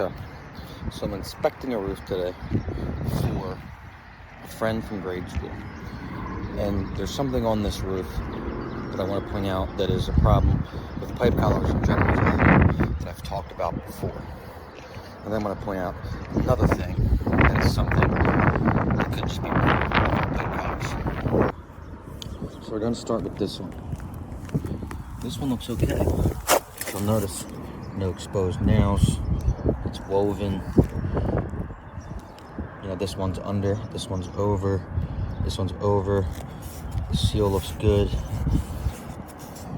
Okay, so I'm inspecting a roof today for a friend from grade school, and there's something on this roof that I want to point out that is a problem with pipe collars in general that I've talked about before. And then I'm going to point out another thing that is something that could just be pipe collars. So we're going to start with this one. This one looks okay. You'll notice no exposed nails. It's woven. You know, this one's under, this one's over, this one's over. The seal looks good.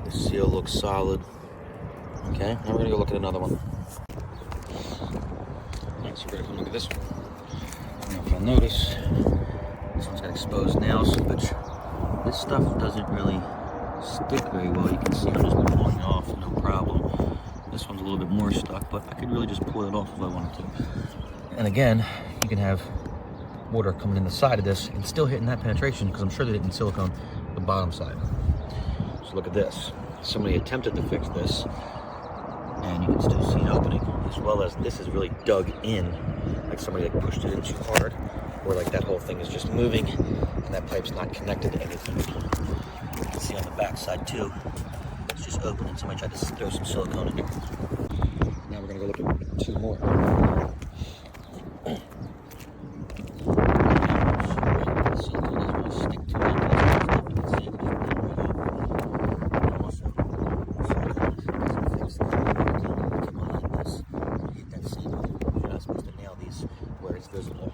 The seal looks solid. Okay, now we're gonna go look at another one. Next, we're gonna come look at this one. I don't know if you'll notice, this one's got exposed nails, which this stuff doesn't really stick very well. You can see I'm just pulling it off, no problem. This one's a little bit more stuck, but I could really just pull it off if I wanted to. And again, you can have water coming in the side of this and still hitting that penetration, because I'm sure they didn't silicone the bottom side. So look at this. Somebody attempted to fix this, and you can still see it opening, as well as this is really dug in, like somebody like pushed it in too hard, or like that whole thing is just moving and that pipe's not connected to anything. You can see on the back side too, it's just open and somebody tried to throw some silicone in here. Now we're gonna go look at two more. Where it's visible.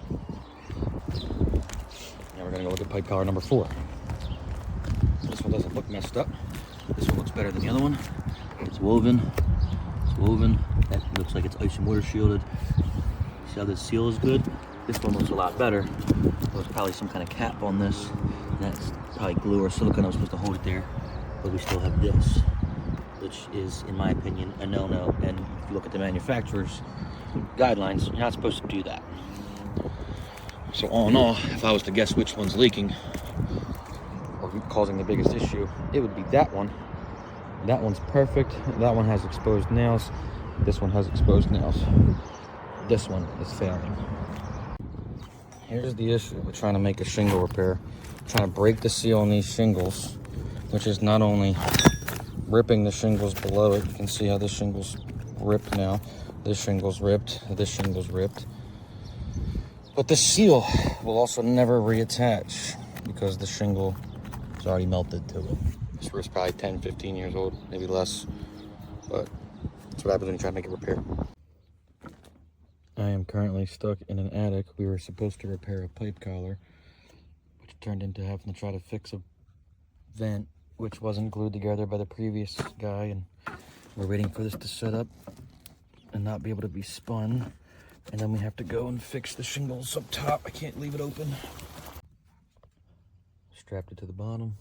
Now we're gonna go look at pipe collar number 4. This one doesn't look messed up. This one looks better than the other one. It's woven. It's woven. That looks like it's ice and water shielded. See how this seal is good? This one looks a lot better. There's probably some kind of cap on this. That's probably glue or silicone that was supposed to hold it there. But we still have this, which is, in my opinion, a no-no. And if you look at the manufacturer's guidelines, you're not supposed to do that. So all in all, if I was to guess which one's leaking or causing the biggest issue, it would be that one. That one's perfect. That one has exposed nails. This one has exposed nails. This one is failing. Here's the issue with trying to make a shingle repair. Trying to break the seal on these shingles, which is not only ripping the shingles below it. You can see how this shingle's ripped now. This shingle's ripped. This shingle's ripped. But the seal will also never reattach because the shingle is already melted to it. This roof's probably 10, 15 years old, maybe less. But that's what happens when you try to make it repair. I am currently stuck in an attic. We were supposed to repair a pipe collar, which turned into having to try to fix a vent, which wasn't glued together by the previous guy. And we're waiting for this to set up and not be able to be spun. And then we have to go and fix the shingles up top. I can't leave it open. Strapped it to the bottom.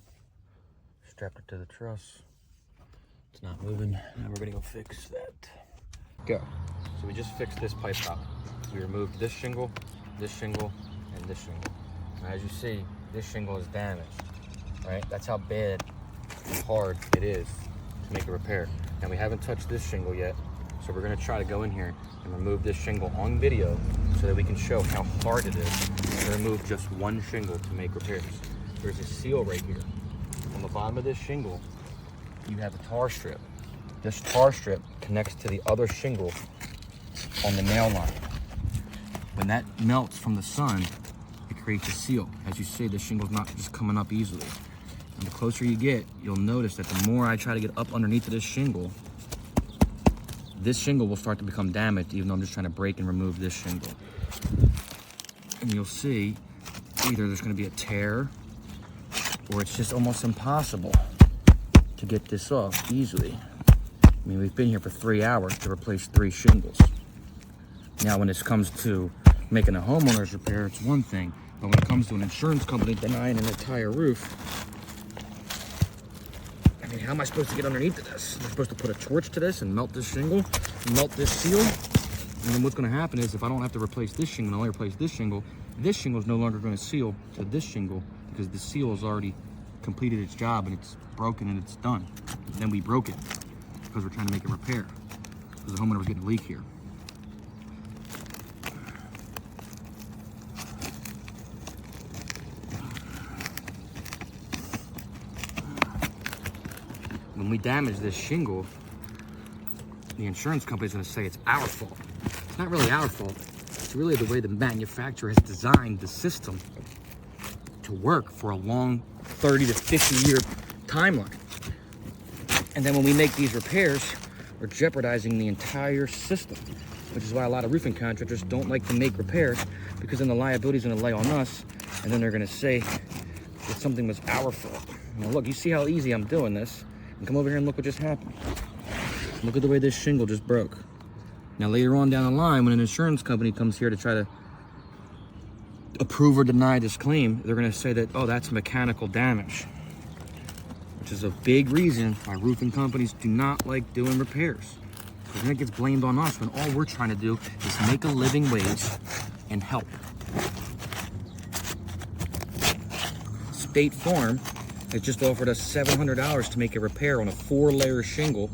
Strapped it to the truss. It's not moving. Now we're gonna go fix that. Go. So we just fixed this pipe top. We removed this shingle, and this shingle. Now, as you see, this shingle is damaged, right? That's how bad and hard it is to make a repair. And we haven't touched this shingle yet. So we're gonna try to go in here and remove this shingle on video so that we can show how hard it is to remove just one shingle to make repairs. There's a seal right here. On the bottom of this shingle, you have a tar strip. This tar strip connects to the other shingle on the nail line. When that melts from the sun, it creates a seal. As you see, the shingle's not just coming up easily. And the closer you get, you'll notice that the more I try to get up underneath of this shingle will start to become damaged, even though I'm just trying to break and remove this shingle. And you'll see either there's going to be a tear, or it's just almost impossible to get this off easily. I mean, we've been here for 3 hours to replace 3 shingles. Now, when this comes to making a homeowner's repair, it's one thing. But when it comes to an insurance company denying an entire roof, I mean, how am I supposed to get underneath of this? I'm supposed to put a torch to this and melt this shingle, and melt this seal. And then what's going to happen is, if I don't have to replace this shingle and I only replace this shingle is no longer going to seal to this shingle, because the seal has already completed its job and it's broken and it's done. And then we broke it because we're trying to make a repair because the homeowner was getting a leak here. when we damage this shingle, the insurance company's gonna say it's our fault. It's not really our fault. It's really the way the manufacturer has designed the system to work for a long 30 to 50 year timeline. And then when we make these repairs, we're jeopardizing the entire system, which is why a lot of roofing contractors don't like to make repairs, because then the liability is gonna lay on us, and then they're gonna say that something was our fault. Now look, you see how easy I'm doing this? And come over here and look what just happened. Look at the way this shingle just broke. Now later on down the line, when an insurance company comes here to try to approve or deny this claim, they're gonna say that, oh, that's mechanical damage, which is a big reason why roofing companies do not like doing repairs. Because then it gets blamed on us when all we're trying to do is make a living wage and help. State Farm has just offered us $700 to make a repair on a 4-layer shingle.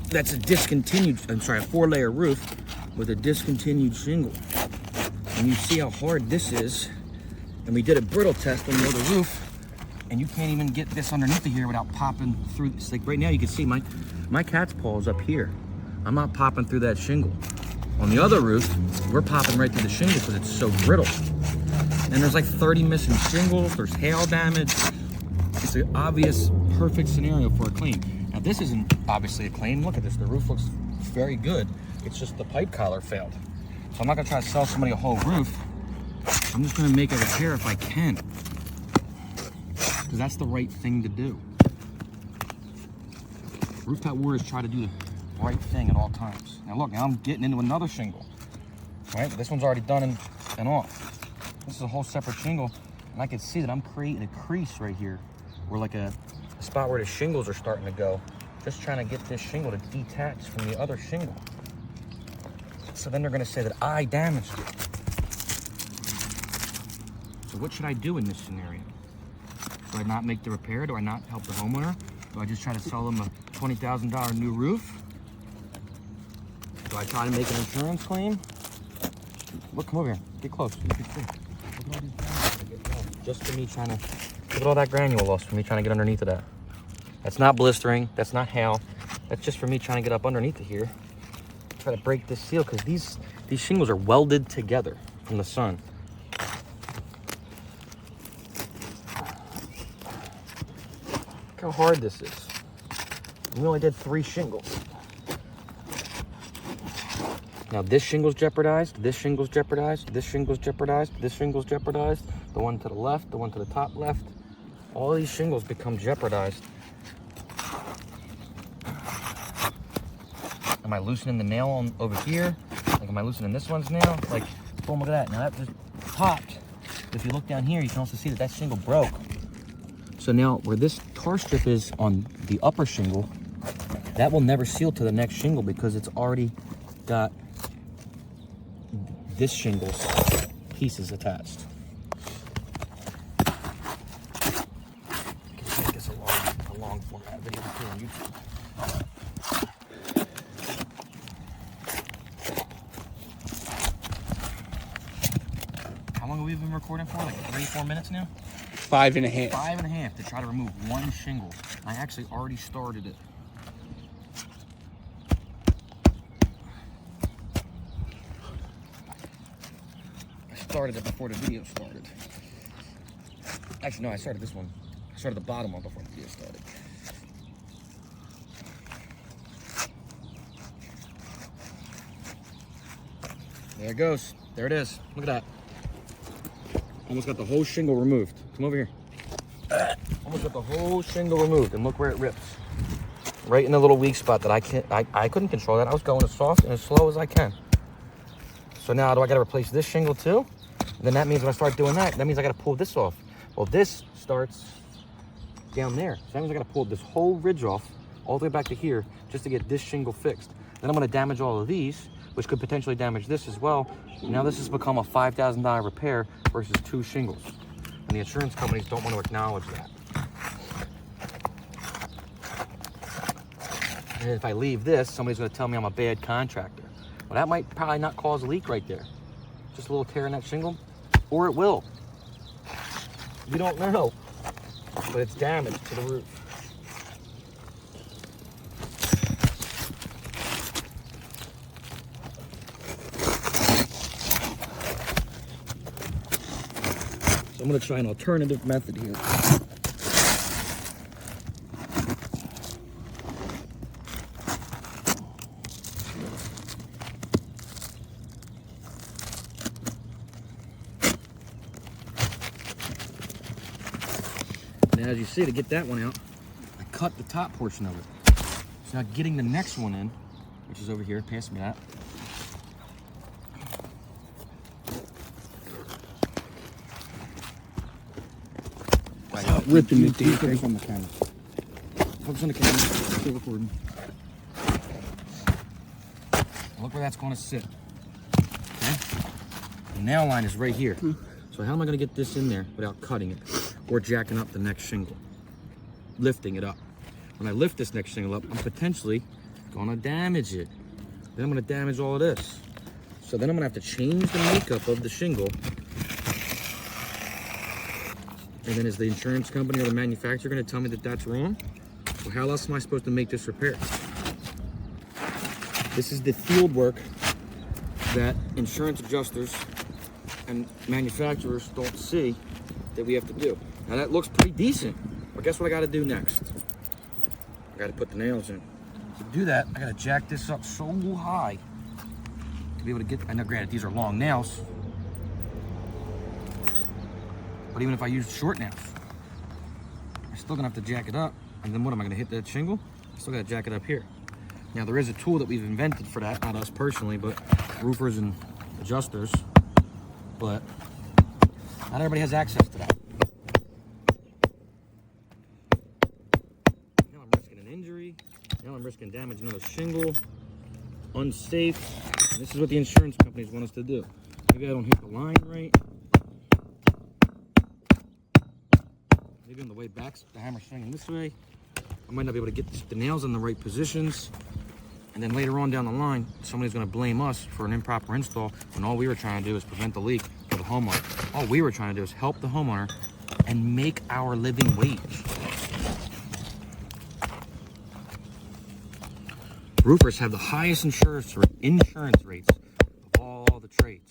That's a discontinued, a 4-layer roof with a discontinued shingle. And you see how hard this is. And we did a brittle test on the other roof, and you can't even get this underneath of here without popping through. It's like right now you can see my cat's paw is up here. I'm not popping through that shingle. On the other roof, we're popping right through the shingle because it's so brittle. And there's like 30 missing shingles, there's hail damage. It's an obvious, perfect scenario for a claim. Now this isn't obviously a claim. Look at this, the roof looks very good. It's just the pipe collar failed. So I'm not gonna try to sell somebody a whole roof. I'm just gonna make a repair if I can, because that's the right thing to do. Rooftop warriors try to do the right thing at all times. Now look, now I'm getting into another shingle. Right, this one's already done and off. This is a whole separate shingle, and I can see that I'm creating a crease right here, where like a spot where the shingles are starting to go. Just trying to get this shingle to detach from the other shingle. So then they're gonna say that I damaged it. So what should I do in this scenario? Do I not make the repair? Do I not help the homeowner? Do I just try to sell them a $20,000 new roof? Do I try to make an insurance claim? Look, come over here, get close. You can see. Look at all these granules that get lost. Just for me trying to, look at all that granule lost for me trying to get underneath of that. That's not blistering, that's not hail. That's just for me trying to get up underneath of here. Try to break this seal, because these shingles are welded together from the sun. Look how hard this is. We only did 3 shingles. Now this shingle's jeopardized, this shingle's jeopardized, this shingle's jeopardized, this shingle's jeopardized, the one to the left, the one to the top left. All these shingles become jeopardized. Am I loosening the nail on over here? Like, am I loosening this one's nail? Like, boom, look at that. Now that just popped. If you look down here, you can also see that that shingle broke. So now where this tar strip is on the upper shingle, that will never seal to the next shingle because it's already got this shingle's pieces attached. I can make this a long format video too on YouTube. How long have we been recording for? Like 3-4 minutes now? 5.5. 5.5 to try to remove one shingle. I actually already started it. I started it before the video started. Actually, no, I started this one. I started the bottom one before the video started. There it goes. There it is. Look at that. Almost got the whole shingle removed. Come over here. Almost got the whole shingle removed, and look where it rips. Right in the little weak spot that I couldn't control that. I was going as soft and as slow as I can. So now do I gotta replace this shingle too? And then that means when I start doing that means I gotta pull this off. Well, this starts down there. So that means I gotta pull this whole ridge off all the way back to here just to get this shingle fixed. Then I'm gonna damage all of these, which could potentially damage this as well. Now this has become a $5,000 repair versus 2 shingles. And the insurance companies don't want to acknowledge that. And if I leave this, somebody's gonna tell me I'm a bad contractor. Well, that might probably not cause a leak right there. Just a little tear in that shingle, or it will. You don't know, but it's damage to the roof. I'm gonna try an alternative method here. Now, as you see, to get that one out, I cut the top portion of it. So now getting the next one in, which is over here, pass me that. Ripping it deep. Focus on the camera. Focus on the camera. Still recording. Look where that's going to sit. Okay? The nail line is right here. So how am I going to get this in there without cutting it or jacking up the next shingle? Lifting it up. When I lift this next shingle up, I'm potentially going to damage it. Then I'm going to damage all of this. So then I'm going to have to change the makeup of the shingle. And then is the insurance company or the manufacturer going to tell me that that's wrong? Well, how else am I supposed to make this repair? This is the field work that insurance adjusters and manufacturers don't see that we have to do. Now that looks pretty decent, but guess what I got to do next? I got to put the nails in. To do that, I got to jack this up so high to be able to get, I know granted these are long nails, but even if I use short nails, I'm still gonna have to jack it up. And then what am I gonna hit that shingle? I still gotta jack it up here. Now there is a tool that we've invented for that, not us personally, but roofers and adjusters. But not everybody has access to that. Now I'm risking an injury. Now I'm risking damage another shingle. Unsafe. And this is what the insurance companies want us to do. Maybe I don't hit the line right. Maybe on the way back, the hammer's swinging this way. I might not be able to get the nails in the right positions. And then later on down the line, somebody's gonna blame us for an improper install when all we were trying to do is prevent the leak for the homeowner. All we were trying to do is help the homeowner and make our living wage. Roofers have the highest insurance rates of all the trades.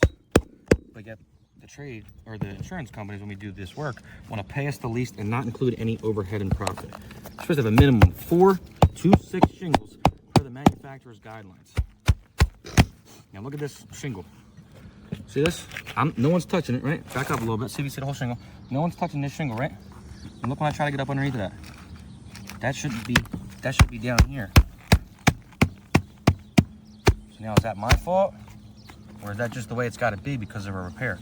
But yet the trade or the insurance companies, when we do this work, want to pay us the least and not include any overhead and profit. You're supposed to have a minimum of 4 to 6 shingles per the manufacturer's guidelines. Now look at this shingle. See this? No one's touching it, right? Back up a little bit. See if you see the whole shingle. No one's touching this shingle, right? And look when I try to get up underneath of that. That should be down here. So now is that my fault? Or is that just the way it's got to be because of a repair?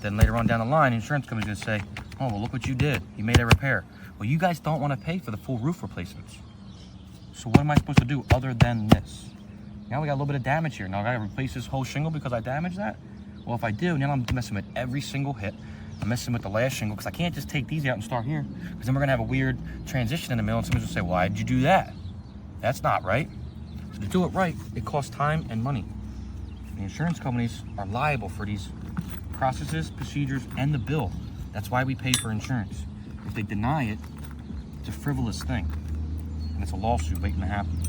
Then later on down the line, the insurance company's gonna say, oh, well, look what you did. You made a repair. Well, you guys don't want to pay for the full roof replacements. So what am I supposed to do other than this? Now we got a little bit of damage here. Now I gotta replace this whole shingle because I damaged that? Well, if I do, now I'm messing with every single hit. I'm messing with the last shingle because I can't just take these out and start here, because then we're gonna have a weird transition in the middle and somebody's gonna say, why did you do that? That's not right. So to do it right, it costs time and money. The insurance companies are liable for these processes, procedures, and the bill. That's why we pay for insurance. If they deny it, it's a frivolous thing. And it's a lawsuit waiting to happen.